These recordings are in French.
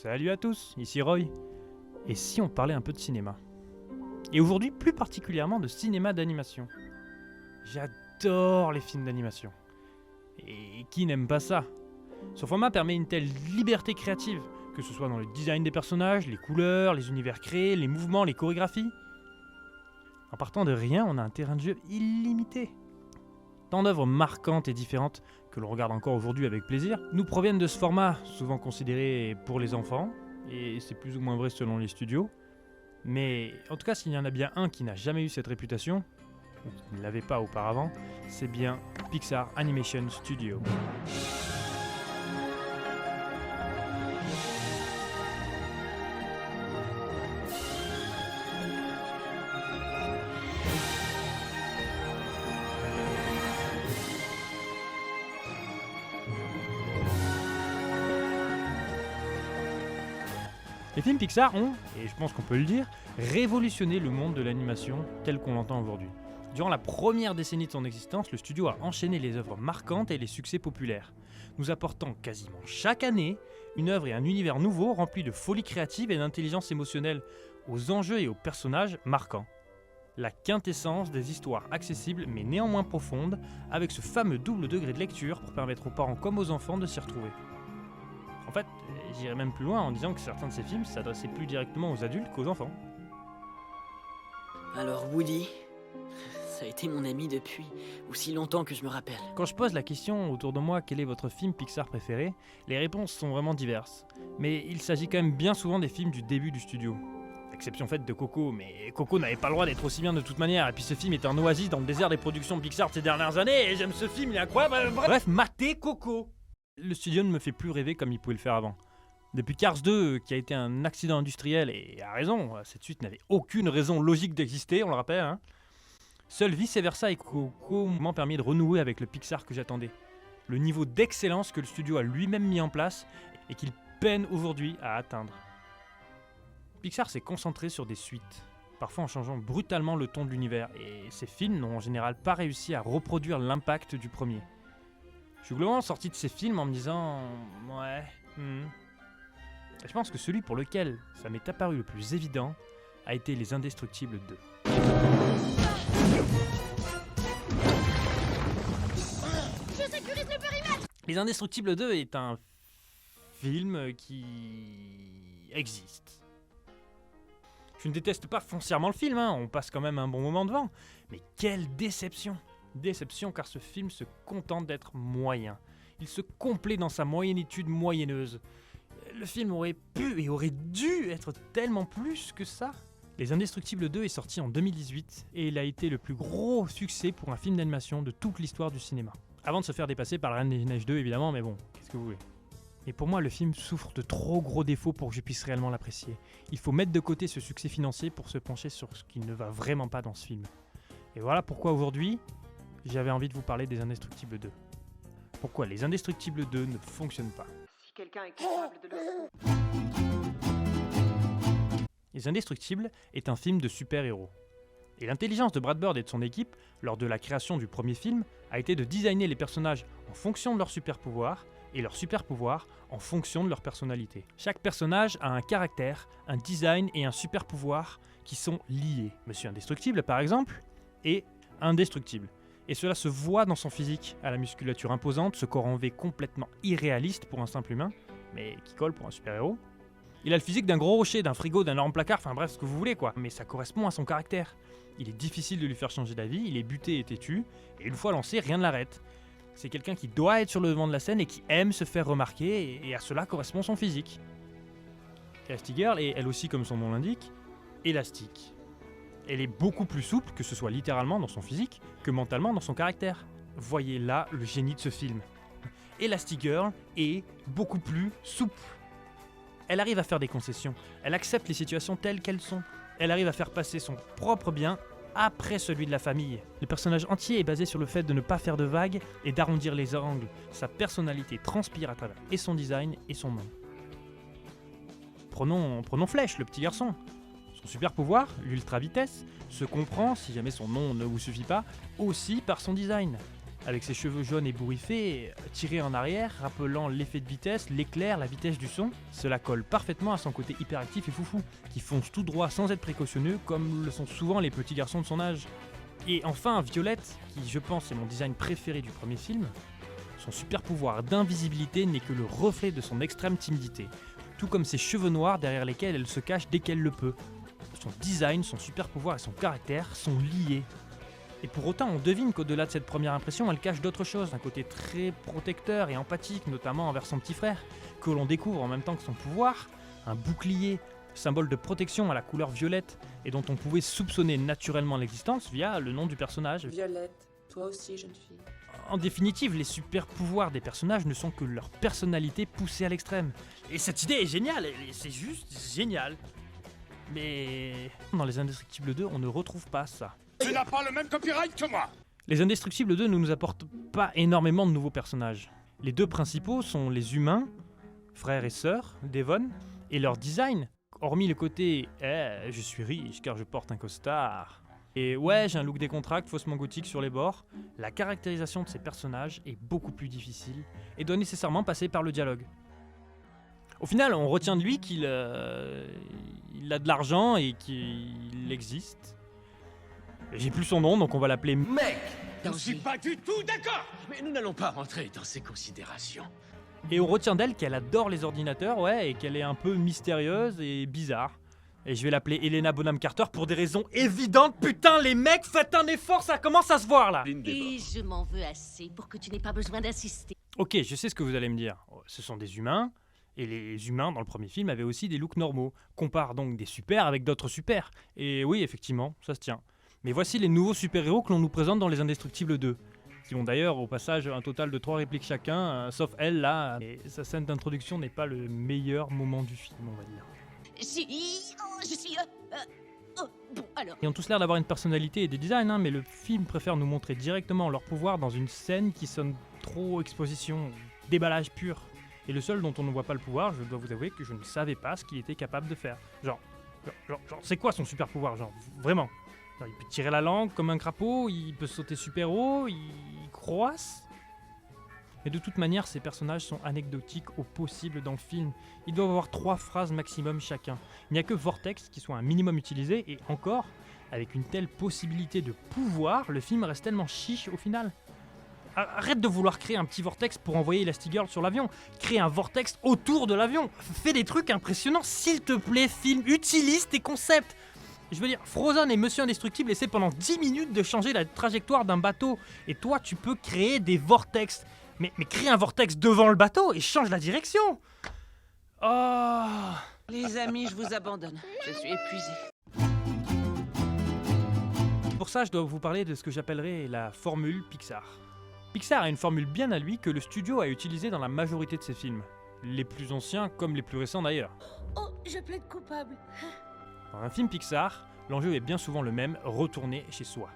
Salut à tous, ici Roy. Et si on parlait un peu de cinéma? Et aujourd'hui, plus particulièrement de cinéma d'animation. J'adore les films d'animation. Et qui n'aime pas ça? Ce format permet une telle liberté créative, que ce soit dans le design des personnages, les couleurs, les univers créés, les mouvements, les chorégraphies. En partant de rien, on a un terrain de jeu illimité. Tant d'œuvres marquantes et différentes, que l'on regarde encore aujourd'hui avec plaisir, nous proviennent de ce format, souvent considéré pour les enfants, et c'est plus ou moins vrai selon les studios. Mais en tout cas, s'il y en a bien un qui n'a jamais eu cette réputation, ou qui ne l'avait pas auparavant, c'est bien Pixar Animation Studio. Les films Pixar ont, et je pense qu'on peut le dire, révolutionné le monde de l'animation tel qu'on l'entend aujourd'hui. Durant la première décennie de son existence, le studio a enchaîné les œuvres marquantes et les succès populaires, nous apportant quasiment chaque année une œuvre et un univers nouveau rempli de folie créative et d'intelligence émotionnelle, aux enjeux et aux personnages marquants. La quintessence des histoires accessibles mais néanmoins profondes, avec ce fameux double degré de lecture pour permettre aux parents comme aux enfants de s'y retrouver. En fait, j'irais même plus loin en disant que certains de ces films s'adressaient plus directement aux adultes qu'aux enfants. Alors Woody, ça a été mon ami depuis aussi longtemps que je me rappelle. Quand je pose la question autour de moi quel est votre film Pixar préféré, les réponses sont vraiment diverses. Mais il s'agit quand même bien souvent des films du début du studio. Exception faite de Coco, mais Coco n'avait pas le droit d'être aussi bien de toute manière, et puis ce film est un oasis dans le désert des productions Pixar de ces dernières années, et j'aime ce film, il est incroyable. Bref, matez Coco! Le studio ne me fait plus rêver comme il pouvait le faire avant. Depuis Cars 2, qui a été un accident industriel, et à raison, cette suite n'avait aucune raison logique d'exister, on le rappelle, hein. Seul Vice Versa et Coco m'ont permis de renouer avec le Pixar que j'attendais. Le niveau d'excellence que le studio a lui-même mis en place, et qu'il peine aujourd'hui à atteindre. Pixar s'est concentré sur des suites, parfois en changeant brutalement le ton de l'univers, et ces films n'ont en général pas réussi à reproduire l'impact du premier. Je suis globalement sorti de ces films en me disant ouais. Et je pense que celui pour lequel ça m'est apparu le plus évident a été Les Indestructibles 2. Je sécurise le périmètre. Les Indestructibles 2 est un film qui existe. Je ne déteste pas foncièrement le film, on passe quand même un bon moment devant. Mais quelle déception! Déception car ce film se contente d'être moyen. Il se complaît dans sa moyenitude moyenneuse. Le film aurait pu et aurait dû être tellement plus que ça. Les Indestructibles 2 est sorti en 2018 et il a été le plus gros succès pour un film d'animation de toute l'histoire du cinéma. Avant de se faire dépasser par La Reine des Neiges 2 évidemment, mais bon, qu'est-ce que vous voulez. Et pour moi, le film souffre de trop gros défauts pour que je puisse réellement l'apprécier. Il faut mettre de côté ce succès financier pour se pencher sur ce qui ne va vraiment pas dans ce film. Et voilà pourquoi aujourd'hui, j'avais envie de vous parler des Indestructibles 2. Pourquoi les Indestructibles 2 ne fonctionnent pas. Si quelqu'un est capable de le... Les Indestructibles est un film de super-héros. Et l'intelligence de Brad Bird et de son équipe, lors de la création du premier film, a été de designer les personnages en fonction de leurs super-pouvoirs, et leurs super-pouvoirs en fonction de leur personnalité. Chaque personnage a un caractère, un design et un super-pouvoir qui sont liés. Monsieur Indestructible, par exemple, est indestructible. Et cela se voit dans son physique, à la musculature imposante, ce corps en V complètement irréaliste pour un simple humain, mais qui colle pour un super-héros. Il a le physique d'un gros rocher, d'un frigo, d'un énorme placard, enfin bref, ce que vous voulez quoi. Mais ça correspond à son caractère. Il est difficile de lui faire changer d'avis, il est buté et têtu, et une fois lancé, rien ne l'arrête. C'est quelqu'un qui doit être sur le devant de la scène et qui aime se faire remarquer, et à cela correspond son physique. Elastigirl est, elle aussi comme son nom l'indique, élastique. Elle est beaucoup plus souple, que ce soit littéralement dans son physique, que mentalement dans son caractère. Voyez là le génie de ce film. Elastigirl est beaucoup plus souple. Elle arrive à faire des concessions, elle accepte les situations telles qu'elles sont. Elle arrive à faire passer son propre bien après celui de la famille. Le personnage entier est basé sur le fait de ne pas faire de vagues et d'arrondir les angles. Sa personnalité transpire à travers et son design et son nom. Prenons Flèche, le petit garçon. Son super pouvoir, l'ultra vitesse, se comprend, si jamais son nom ne vous suffit pas, aussi par son design. avec ses cheveux jaunes ébouriffés, tirés en arrière, rappelant l'effet de vitesse, l'éclair, la vitesse du son. Cela colle parfaitement à son côté hyperactif et foufou, qui fonce tout droit sans être précautionneux, comme le sont souvent les petits garçons de son âge. Et enfin, Violette, qui je pense est mon design préféré du premier film, son super pouvoir d'invisibilité n'est que le reflet de son extrême timidité, tout comme ses cheveux noirs derrière lesquels elle se cache dès qu'elle le peut. Son design, son super pouvoir et son caractère sont liés. Et pour autant, on devine qu'au-delà de cette première impression, elle cache d'autres choses, un côté très protecteur et empathique, notamment envers son petit frère, que l'on découvre en même temps que son pouvoir, un bouclier, symbole de protection à la couleur violette, et dont on pouvait soupçonner naturellement l'existence via le nom du personnage. Violette, toi aussi, jeune fille. En définitive, les super pouvoirs des personnages ne sont que leur personnalité poussée à l'extrême. Et cette idée est géniale, c'est juste génial. Mais dans Les Indestructibles 2, on ne retrouve pas ça. Tu n'as pas le même copyright que moi. Les Indestructibles 2 ne nous apportent pas énormément de nouveaux personnages. Les deux principaux sont les humains, frères et sœurs, Devon, et leur design, hormis le côté « je suis riche car je porte un costard ». Et ouais, j'ai un look décontracté, faussement gothique sur les bords. La caractérisation de ces personnages est beaucoup plus difficile et doit nécessairement passer par le dialogue. Au final, on retient de lui qu'il il a de l'argent et qu'il existe. J'ai plus son nom, donc on va l'appeler Mec, je ne Danger. suis pas du tout d'accord. Mais nous n'allons pas rentrer dans ces considérations. Et on retient d'elle qu'elle adore les ordinateurs, ouais, et qu'elle est un peu mystérieuse et bizarre. Et je vais l'appeler Helena Bonham Carter pour des raisons évidentes. Putain, les mecs, faites un effort, ça commence à se voir là. Et je m'en veux assez pour que tu n'aies pas besoin d'insister. Ok, je sais ce que vous allez me dire. Ce sont des humains, et les humains dans le premier film avaient aussi des looks normaux. Compare donc des super avec d'autres super. Et oui, effectivement, ça se tient. Mais voici les nouveaux super-héros que l'on nous présente dans Les Indestructibles 2. Qui ont d'ailleurs au passage un total de 3 répliques chacun, sauf elle là. Et sa scène d'introduction n'est pas le meilleur moment du film, on va dire. Je suis... bon, alors... Ils ont tous l'air d'avoir une personnalité et des designs, hein, mais le film préfère nous montrer directement leur pouvoir dans une scène qui sonne trop exposition, déballage pur. Et le seul dont on ne voit pas le pouvoir, je dois vous avouer que je ne savais pas ce qu'il était capable de faire. Genre, c'est quoi son super pouvoir, genre, vraiment? Genre, il peut tirer la langue comme un crapaud, il peut sauter super haut, il croasse. Mais de toute manière, ces personnages sont anecdotiques au possible dans le film. Ils doivent avoir 3 phrases maximum chacun. Il n'y a que Vortex qui soit un minimum utilisé, et encore, avec une telle possibilité de pouvoir, le film reste tellement chiche au final. Arrête de vouloir créer un petit vortex pour envoyer Elastigirl sur l'avion. Crée un vortex autour de l'avion. Fais des trucs impressionnants, s'il te plaît, film. Utilise tes concepts. Je veux dire, Frozen et Monsieur Indestructible essaient pendant 10 minutes de changer la trajectoire d'un bateau. Et toi, tu peux créer des vortex. Mais crée un vortex devant le bateau et change la direction. Oh. Les amis, je vous abandonne. Je suis épuisé. Pour ça, je dois vous parler de ce que j'appellerais la formule Pixar. Pixar a une formule bien à lui que le studio a utilisée dans la majorité de ses films. Les plus anciens comme les plus récents d'ailleurs. Oh, je plaide coupable. Dans un film Pixar, l'enjeu est bien souvent le même, retourner chez soi.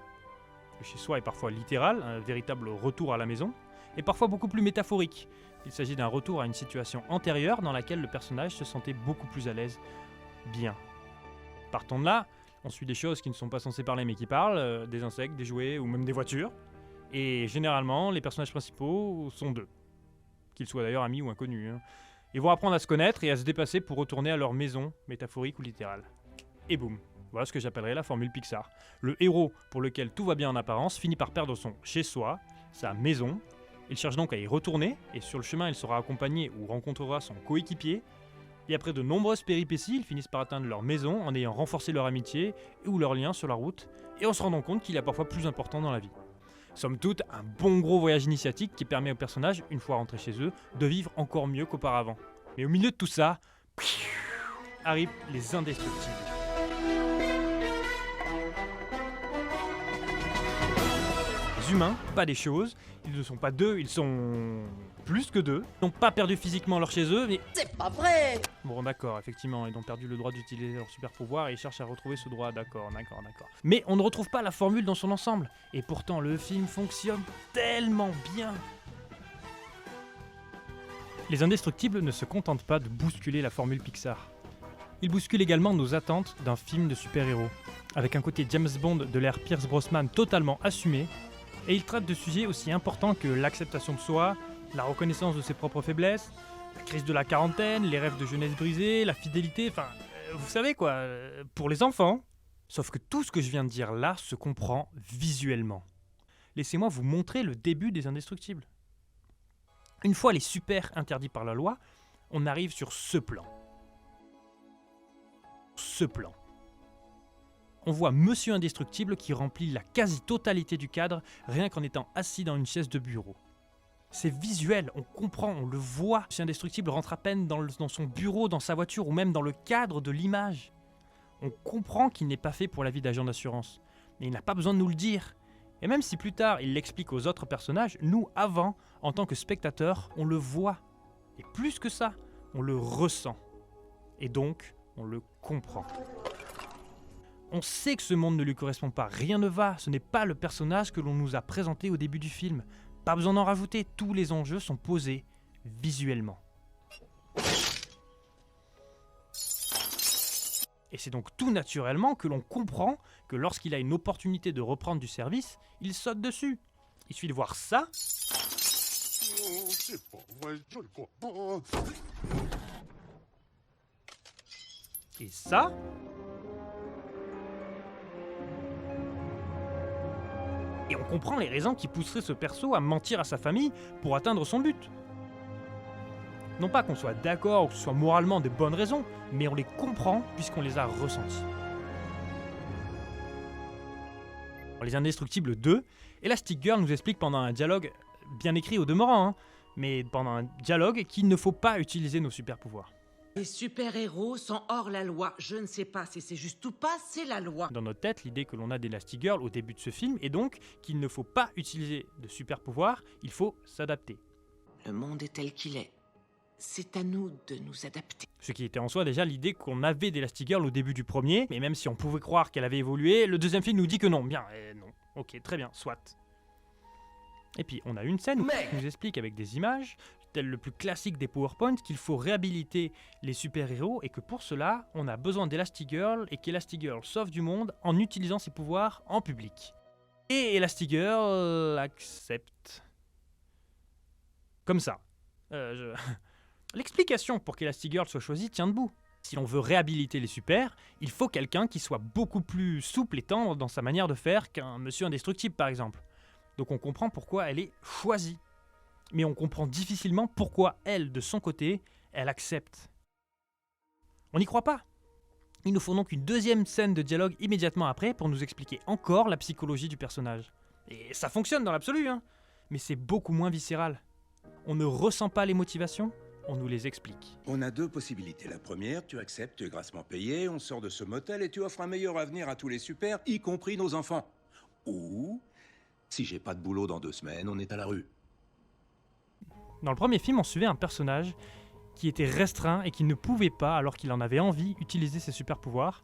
Le chez soi est parfois littéral, un véritable retour à la maison, et parfois beaucoup plus métaphorique. Il s'agit d'un retour à une situation antérieure dans laquelle le personnage se sentait beaucoup plus à l'aise, bien. Partons de là, on suit des choses qui ne sont pas censées parler mais qui parlent, des insectes, des jouets ou même des voitures. Et généralement, les personnages principaux sont 2. Qu'ils soient d'ailleurs amis ou inconnus. Ils vont apprendre à se connaître et à se dépasser pour retourner à leur maison, métaphorique ou littérale. Et boum, voilà ce que j'appellerais la formule Pixar. Le héros, pour lequel tout va bien en apparence, finit par perdre son chez-soi, sa maison. Il cherche donc à y retourner, et sur le chemin, il sera accompagné ou rencontrera son coéquipier. Et après de nombreuses péripéties, ils finissent par atteindre leur maison en ayant renforcé leur amitié ou leur lien sur la route, et en se rendant compte qu'il est parfois plus important dans la vie. Somme toute, un bon gros voyage initiatique qui permet aux personnages, une fois rentrés chez eux, de vivre encore mieux qu'auparavant. Mais au milieu de tout ça, arrivent les Indestructibles. Les humains, pas des choses, ils ne sont pas 2, ils sont plus que 2. Ils n'ont pas perdu physiquement leur chez eux, mais... C'est pas vrai! Bon d'accord, effectivement, ils ont perdu le droit d'utiliser leur super pouvoir et ils cherchent à retrouver ce droit, d'accord. Mais on ne retrouve pas la formule dans son ensemble, et pourtant le film fonctionne tellement bien. Les Indestructibles ne se contentent pas de bousculer la formule Pixar. Ils bousculent également nos attentes d'un film de super-héros, avec un côté James Bond de l'ère Pierce Brosnan totalement assumé, Et il traite de sujets aussi importants que l'acceptation de soi, la reconnaissance de ses propres faiblesses, la crise de la quarantaine, les rêves de jeunesse brisés, la fidélité, enfin, vous savez quoi, pour les enfants. Sauf que tout ce que je viens de dire là se comprend visuellement. Laissez-moi vous montrer le début des Indestructibles. Une fois les super interdits par la loi, on arrive sur ce plan. Ce plan. On voit Monsieur Indestructible qui remplit la quasi-totalité du cadre rien qu'en étant assis dans une chaise de bureau. C'est visuel, on comprend, on le voit. Monsieur Indestructible rentre à peine dans son bureau, dans sa voiture ou même dans le cadre de l'image. On comprend qu'il n'est pas fait pour la vie d'agent d'assurance, mais il n'a pas besoin de nous le dire. Et même si plus tard il l'explique aux autres personnages, nous, avant, en tant que spectateurs, on le voit. Et plus que ça, on le ressent. Et donc, on le comprend. On sait que ce monde ne lui correspond pas, rien ne va, ce n'est pas le personnage que l'on nous a présenté au début du film. Pas besoin d'en rajouter, tous les enjeux sont posés visuellement. Et c'est donc tout naturellement que l'on comprend que lorsqu'il a une opportunité de reprendre du service, il saute dessus. Il suffit de voir ça. C'est pas vrai, je le crois pas. Et ça. Et on comprend les raisons qui pousseraient ce perso à mentir à sa famille pour atteindre son but. Non pas qu'on soit d'accord ou que ce soit moralement des bonnes raisons, mais on les comprend puisqu'on les a ressenties. Dans Les Indestructibles 2, Elastic Girl nous explique pendant un dialogue, bien écrit au demeurant, mais pendant un dialogue qu'il ne faut pas utiliser nos super pouvoirs. Les super-héros sont hors la loi. Je ne sais pas si c'est juste ou pas, c'est la loi. Dans notre tête, l'idée que l'on a d'Elastic Girl au début de ce film est donc qu'il ne faut pas utiliser de super pouvoirs, il faut s'adapter. Le monde est tel qu'il est. C'est à nous de nous adapter. Ce qui était en soi déjà l'idée qu'on avait d'Elastic Girl au début du premier, mais même si on pouvait croire qu'elle avait évolué, le deuxième film nous dit que non. Bien, non. Ok, très bien, soit. Et puis on a une scène où il nous explique avec des images, tel le plus classique des PowerPoint, qu'il faut réhabiliter les super-héros et que pour cela, on a besoin d'Elastic Girl et qu'Elastic Girl sauve du monde en utilisant ses pouvoirs en public. Et Elastic Girl accepte. Comme ça. L'explication pour qu'Elastic Girl soit choisie tient debout. Si l'on veut réhabiliter les super, il faut quelqu'un qui soit beaucoup plus souple et tendre dans sa manière de faire qu'un Monsieur Indestructible par exemple. Donc on comprend pourquoi elle est choisie. Mais on comprend difficilement pourquoi elle, de son côté, elle accepte. On n'y croit pas. Il nous faut donc une deuxième scène de dialogue immédiatement après pour nous expliquer encore la psychologie du personnage. Et ça fonctionne dans l'absolu, mais c'est beaucoup moins viscéral. On ne ressent pas les motivations, on nous les explique. On a deux possibilités. La première, tu acceptes, tu es grassement payé, on sort de ce motel et tu offres un meilleur avenir à tous les super, y compris nos enfants. Ou, si j'ai pas de boulot dans 2 semaines, on est à la rue. Dans le premier film, on suivait un personnage qui était restreint et qui ne pouvait pas, alors qu'il en avait envie, utiliser ses super pouvoirs.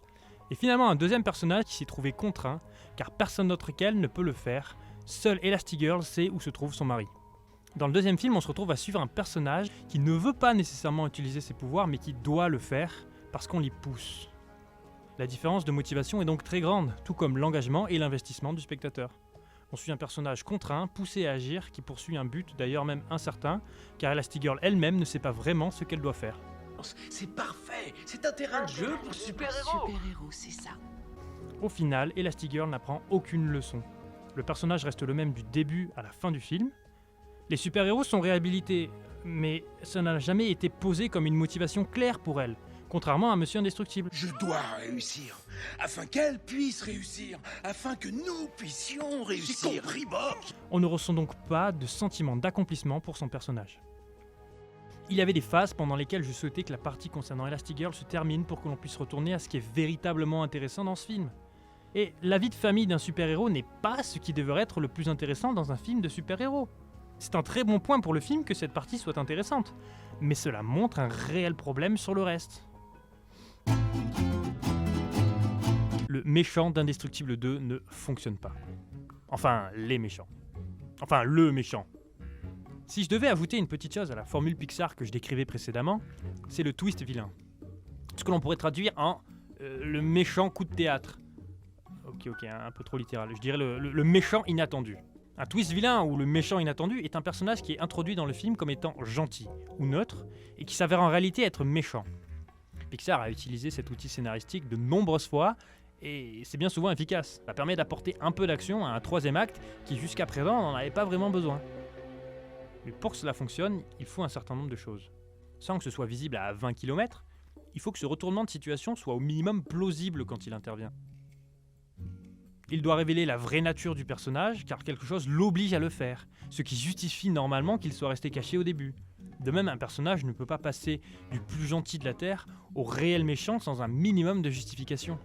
Et finalement, un deuxième personnage qui s'est trouvé contraint, car personne d'autre qu'elle ne peut le faire. Seule Elastic Girl sait où se trouve son mari. Dans le deuxième film, on se retrouve à suivre un personnage qui ne veut pas nécessairement utiliser ses pouvoirs, mais qui doit le faire parce qu'on l'y pousse. La différence de motivation est donc très grande, tout comme l'engagement et l'investissement du spectateur. On suit un personnage contraint, poussé à agir, qui poursuit un but, d'ailleurs même incertain, car Elastic Girl elle-même ne sait pas vraiment ce qu'elle doit faire. C'est parfait. C'est un terrain de jeu pour super-héros. Super-héros, c'est ça. Au final, Elastic Girl n'apprend aucune leçon. Le personnage reste le même du début à la fin du film. Les super-héros sont réhabilités, mais ça n'a jamais été posé comme une motivation claire pour elle, contrairement à Monsieur Indestructible. Je dois réussir, afin qu'elle puisse réussir, afin que nous puissions réussir. J'ai compris, Bob. On ne ressent donc pas de sentiment d'accomplissement pour son personnage. Il y avait des phases pendant lesquelles je souhaitais que la partie concernant Elastic Girl se termine pour que l'on puisse retourner à ce qui est véritablement intéressant dans ce film. Et la vie de famille d'un super-héros n'est pas ce qui devrait être le plus intéressant dans un film de super-héros. C'est un très bon point pour le film que cette partie soit intéressante, mais cela montre un réel problème sur le reste. Le méchant d'Indestructible 2 ne fonctionne pas. Enfin, les méchants. Enfin, le méchant. Si je devais ajouter une petite chose à la formule Pixar que je décrivais précédemment, c'est le twist vilain. Ce que l'on pourrait traduire en le méchant coup de théâtre. Ok, un peu trop littéral. Je dirais le méchant inattendu. Un twist vilain où le méchant inattendu est un personnage qui est introduit dans le film comme étant gentil ou neutre et qui s'avère en réalité être méchant. Pixar a utilisé cet outil scénaristique de nombreuses fois et c'est bien souvent efficace. Ça permet d'apporter un peu d'action à un troisième acte qui jusqu'à présent n'en avait pas vraiment besoin. Mais pour que cela fonctionne, il faut un certain nombre de choses. Sans que ce soit visible à 20 km, il faut que ce retournement de situation soit au minimum plausible quand il intervient. Il doit révéler la vraie nature du personnage car quelque chose l'oblige à le faire, ce qui justifie normalement qu'il soit resté caché au début. De même, un personnage ne peut pas passer du plus gentil de la Terre au réel méchant sans un minimum de justification.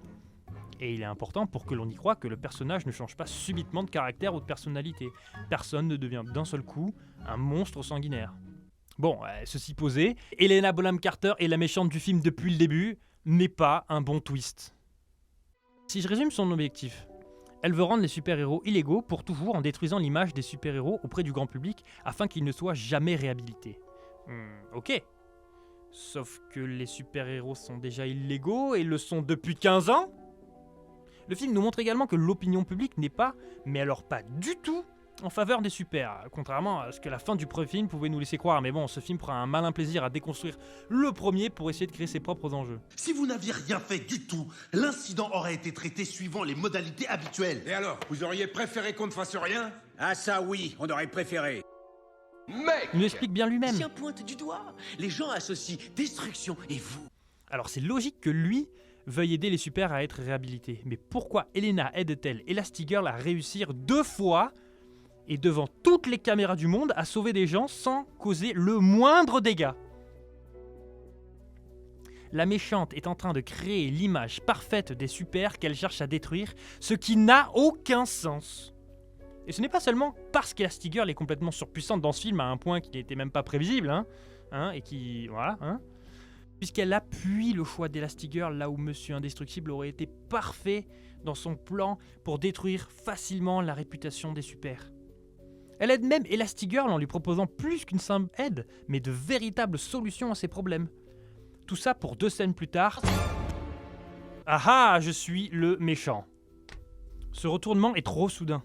Et il est important pour que l'on y croie que le personnage ne change pas subitement de caractère ou de personnalité. Personne ne devient d'un seul coup un monstre sanguinaire. Bon, ceci posé, Helena Bonham Carter est la méchante du film depuis le début, n'est pas un bon twist. Si je résume son objectif, elle veut rendre les super-héros illégaux pour toujours en détruisant l'image des super-héros auprès du grand public afin qu'ils ne soient jamais réhabilités. Ok. Sauf que les super-héros sont déjà illégaux et le sont depuis 15 ans. Le film nous montre également que l'opinion publique n'est pas, mais alors pas du tout, en faveur des super, contrairement à ce que la fin du premier film pouvait nous laisser croire. Mais bon, ce film prend un malin plaisir à déconstruire le premier pour essayer de créer ses propres enjeux. Si vous n'aviez rien fait du tout, l'incident aurait été traité suivant les modalités habituelles. Et alors, vous auriez préféré qu'on ne fasse rien? Ah ça oui, on aurait préféré. Mec! Il nous l'explique bien lui-même. Tiens, pointe du doigt. Les gens associent destruction et vous. Alors c'est logique que lui veuille aider les super à être réhabilités. Mais pourquoi Helena aide-t-elle Elastigirl à réussir 2 fois et devant toutes les caméras du monde à sauver des gens sans causer le moindre dégât? La méchante est en train de créer l'image parfaite des super qu'elle cherche à détruire, ce qui n'a aucun sens. Et ce n'est pas seulement parce qu'Elastigirl est complètement surpuissante dans ce film à un point qui n'était même pas prévisible, et qui... voilà, puisqu'elle appuie le choix d'Elastigirl là où Monsieur Indestructible aurait été parfait dans son plan pour détruire facilement la réputation des super. Elle aide même Elastigirl en lui proposant plus qu'une simple aide, mais de véritables solutions à ses problèmes. Tout ça pour 2 scènes plus tard. Ah ah, je suis le méchant. Ce retournement est trop soudain.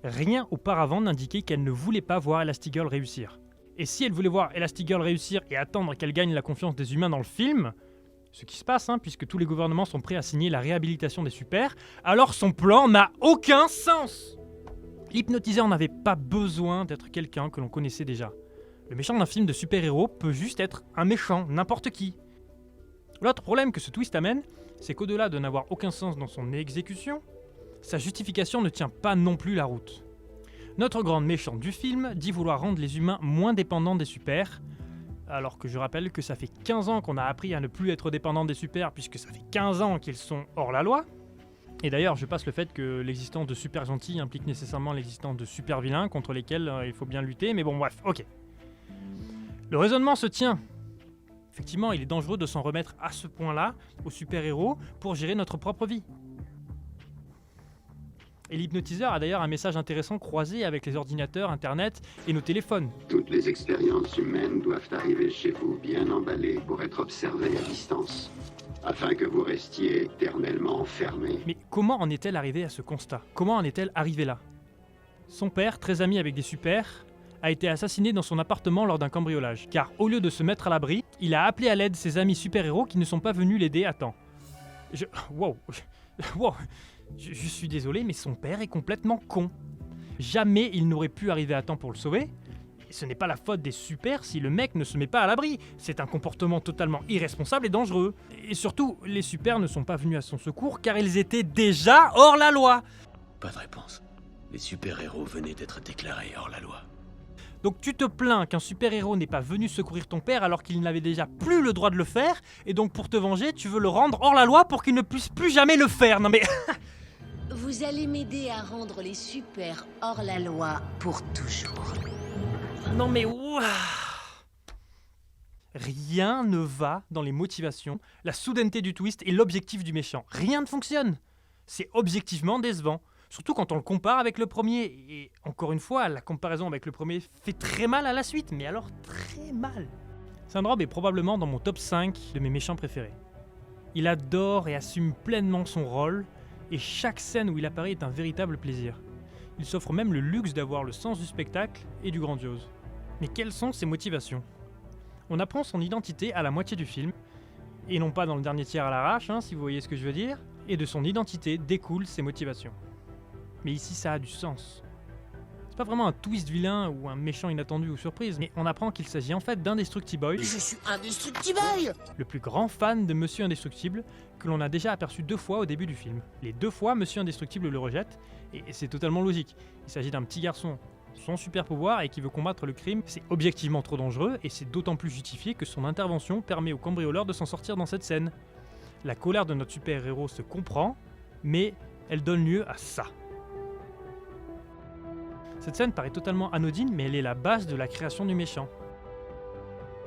Rien auparavant n'indiquait qu'elle ne voulait pas voir Elastigirl réussir. Et si elle voulait voir Elastigirl réussir et attendre qu'elle gagne la confiance des humains dans le film, ce qui se passe, puisque tous les gouvernements sont prêts à signer la réhabilitation des super, alors son plan n'a aucun sens. L'hypnotiseur n'avait pas besoin d'être quelqu'un que l'on connaissait déjà. Le méchant d'un film de super-héros peut juste être un méchant, n'importe qui. L'autre problème que ce twist amène, c'est qu'au-delà de n'avoir aucun sens dans son exécution, sa justification ne tient pas non plus la route. Notre grande méchante du film dit vouloir rendre les humains moins dépendants des super, alors que je rappelle que ça fait 15 ans qu'on a appris à ne plus être dépendant des super, puisque ça fait 15 ans qu'ils sont hors la loi. Et d'ailleurs, je passe le fait que l'existence de super gentils implique nécessairement l'existence de super vilains contre lesquels il faut bien lutter, mais bon, bref, ok. Le raisonnement se tient. Effectivement, il est dangereux de s'en remettre à ce point-là aux super-héros pour gérer notre propre vie. Et l'hypnotiseur a d'ailleurs un message intéressant croisé avec les ordinateurs, internet et nos téléphones. Toutes les expériences humaines doivent arriver chez vous bien emballées pour être observées à distance, afin que vous restiez éternellement enfermés. Mais comment en est-elle arrivée à ce constat? Comment en est-elle arrivée là? Son père, très ami avec des super, a été assassiné dans son appartement lors d'un cambriolage. Car au lieu de se mettre à l'abri, il a appelé à l'aide ses amis super-héros qui ne sont pas venus l'aider à temps. Wow. Je suis désolé, mais son père est complètement con. Jamais il n'aurait pu arriver à temps pour le sauver. Et ce n'est pas la faute des super si le mec ne se met pas à l'abri. C'est un comportement totalement irresponsable et dangereux. Et surtout, les super ne sont pas venus à son secours car ils étaient déjà hors la loi. Pas de réponse. Les super-héros venaient d'être déclarés hors la loi. Donc tu te plains qu'un super-héros n'ait pas venu secourir ton père alors qu'il n'avait déjà plus le droit de le faire, et donc pour te venger, tu veux le rendre hors la loi pour qu'il ne puisse plus jamais le faire. Non mais... Vous allez m'aider à rendre les super hors la loi pour toujours. Non mais... ouah. Rien ne va dans les motivations, la soudaineté du twist et l'objectif du méchant. Rien ne fonctionne. C'est objectivement décevant. Surtout quand on le compare avec le premier. Et encore une fois, la comparaison avec le premier fait très mal à la suite. Mais alors très mal. Syndrome est probablement dans mon top 5 de mes méchants préférés. Il adore et assume pleinement son rôle. Et chaque scène où il apparaît est un véritable plaisir. Il s'offre même le luxe d'avoir le sens du spectacle et du grandiose. Mais quelles sont ses motivations ? On apprend son identité à la moitié du film, et non pas dans le dernier tiers à l'arrache, si vous voyez ce que je veux dire, et de son identité découlent ses motivations. Mais ici ça a du sens. C'est pas vraiment un twist vilain ou un méchant inattendu ou surprise, mais on apprend qu'il s'agit en fait d'Indestructiboy. Je suis Indestructible, le plus grand fan de Monsieur Indestructible, que l'on a déjà aperçu 2 fois au début du film. Les 2 fois, Monsieur Indestructible le rejette, et c'est totalement logique. Il s'agit d'un petit garçon sans super pouvoir et qui veut combattre le crime. C'est objectivement trop dangereux, et c'est d'autant plus justifié que son intervention permet au cambrioleur de s'en sortir dans cette scène. La colère de notre super-héros se comprend, mais elle donne lieu à ça. Cette scène paraît totalement anodine, mais elle est la base de la création du méchant.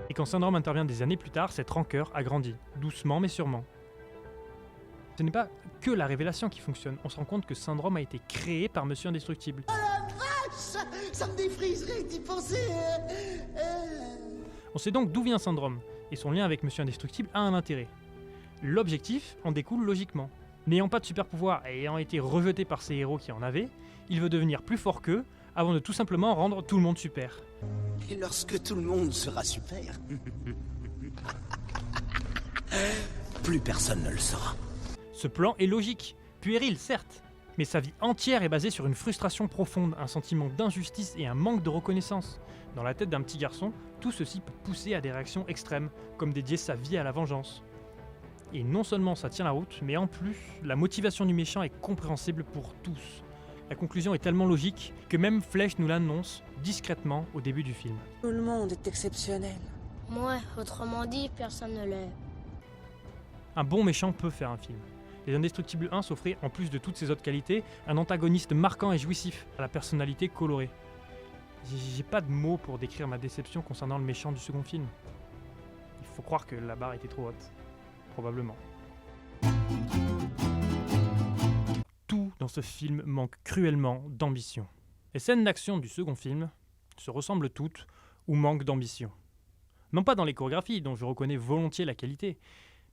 Et quand Syndrome intervient des années plus tard, cette rancœur a grandi, doucement mais sûrement. Ce n'est pas que la révélation qui fonctionne, on se rend compte que Syndrome a été créé par Monsieur Indestructible. Oh la vache, ça me défriserait d'y penser. On sait donc d'où vient Syndrome, et son lien avec Monsieur Indestructible a un intérêt. L'objectif en découle logiquement. N'ayant pas de super pouvoir et ayant été rejeté par ses héros qui en avaient, il veut devenir plus fort qu'eux, avant de tout simplement rendre tout le monde super. Et lorsque tout le monde sera super, plus personne ne le sera. Ce plan est logique, puéril certes, mais sa vie entière est basée sur une frustration profonde, un sentiment d'injustice et un manque de reconnaissance. Dans la tête d'un petit garçon, tout ceci peut pousser à des réactions extrêmes, comme dédier sa vie à la vengeance. Et non seulement ça tient la route, mais en plus, la motivation du méchant est compréhensible pour tous. La conclusion est tellement logique que même Flèche nous l'annonce discrètement au début du film. Tout le monde est exceptionnel. Ouais, autrement dit, personne ne l'est. Un bon méchant peut faire un film. Les Indestructibles 1 s'offraient, en plus de toutes ses autres qualités, un antagoniste marquant et jouissif, à la personnalité colorée. J'ai pas de mots pour décrire ma déception concernant le méchant du second film. Il faut croire que la barre était trop haute. Probablement. Tout dans ce film manque cruellement d'ambition. Les scènes d'action du second film se ressemblent toutes ou manquent d'ambition. Non pas dans les chorégraphies, dont je reconnais volontiers la qualité,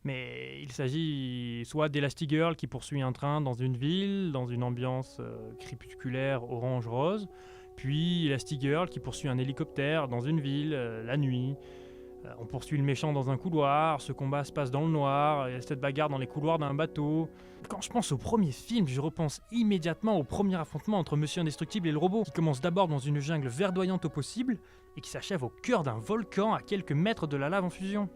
mais il s'agit soit d'Elastigirl qui poursuit un train dans une ville, dans une ambiance crépusculaire orange-rose, puis Elastigirl qui poursuit un hélicoptère dans une ville, la nuit. On poursuit le méchant dans un couloir, ce combat se passe dans le noir, il y a cette bagarre dans les couloirs d'un bateau. Quand je pense au premier film, je repense immédiatement au premier affrontement entre Monsieur Indestructible et le robot, qui commence d'abord dans une jungle verdoyante au possible, et qui s'achève au cœur d'un volcan à quelques mètres de la lave en fusion.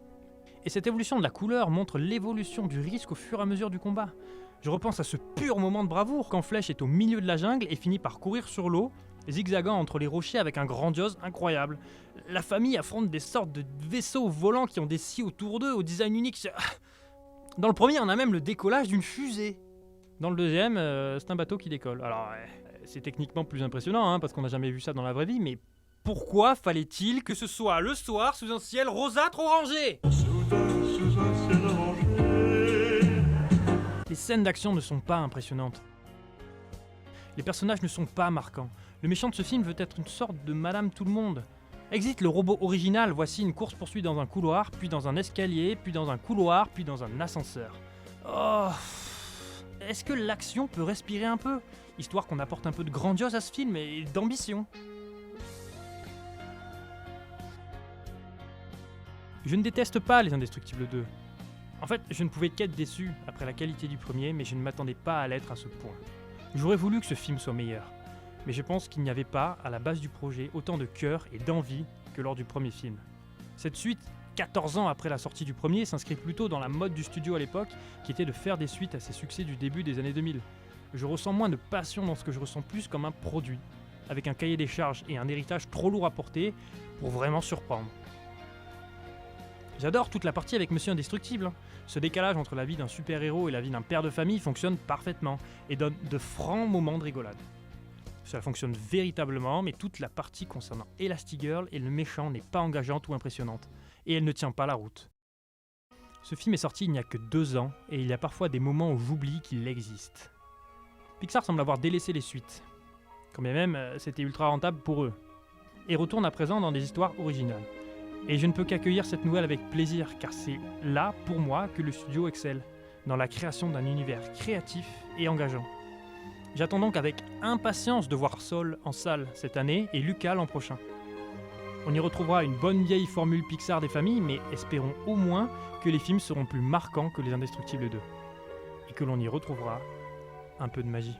Et cette évolution de la couleur montre l'évolution du risque au fur et à mesure du combat. Je repense à ce pur moment de bravoure quand Flèche est au milieu de la jungle et finit par courir sur l'eau, zigzagant entre les rochers avec un grandiose incroyable. La famille affronte des sortes de vaisseaux volants qui ont des scies autour d'eux au design unique. Dans le premier, on a même le décollage d'une fusée. Dans le deuxième, c'est un bateau qui décolle. Alors, c'est techniquement plus impressionnant, parce qu'on n'a jamais vu ça dans la vraie vie, mais pourquoi fallait-il que ce soit le soir sous un ciel rosâtre orangé ? Les scènes d'action ne sont pas impressionnantes. Les personnages ne sont pas marquants. Le méchant de ce film veut être une sorte de Madame Tout-le-Monde. Existe le robot original, voici une course-poursuite dans un couloir, puis dans un escalier, puis dans un couloir, puis dans un ascenseur. Oh, est-ce que l'action peut respirer un peu, histoire qu'on apporte un peu de grandiose à ce film et d'ambition ? Je ne déteste pas Les Indestructibles 2. En fait, je ne pouvais qu'être déçu après la qualité du premier, mais je ne m'attendais pas à l'être à ce point. J'aurais voulu que ce film soit meilleur, mais je pense qu'il n'y avait pas, à la base du projet, autant de cœur et d'envie que lors du premier film. Cette suite, 14 ans après la sortie du premier, s'inscrit plutôt dans la mode du studio à l'époque, qui était de faire des suites à ses succès du début des années 2000. Je ressens moins de passion dans ce que je ressens plus comme un produit, avec un cahier des charges et un héritage trop lourd à porter pour vraiment surprendre. J'adore toute la partie avec Monsieur Indestructible. Ce décalage entre la vie d'un super-héros et la vie d'un père de famille fonctionne parfaitement et donne de francs moments de rigolade. Cela fonctionne véritablement, mais toute la partie concernant Elastigirl et le méchant n'est pas engageante ou impressionnante, et elle ne tient pas la route. Ce film est sorti il n'y a que 2 ans, et il y a parfois des moments où j'oublie qu'il existe. Pixar semble avoir délaissé les suites, quand bien même c'était ultra rentable pour eux, et retourne à présent dans des histoires originales. Et je ne peux qu'accueillir cette nouvelle avec plaisir, car c'est là, pour moi, que le studio excelle, dans la création d'un univers créatif et engageant. J'attends donc avec impatience de voir Soul en salle cette année et Luca l'an prochain. On y retrouvera une bonne vieille formule Pixar des familles, mais espérons au moins que les films seront plus marquants que Les Indestructibles 2. Et que l'on y retrouvera un peu de magie.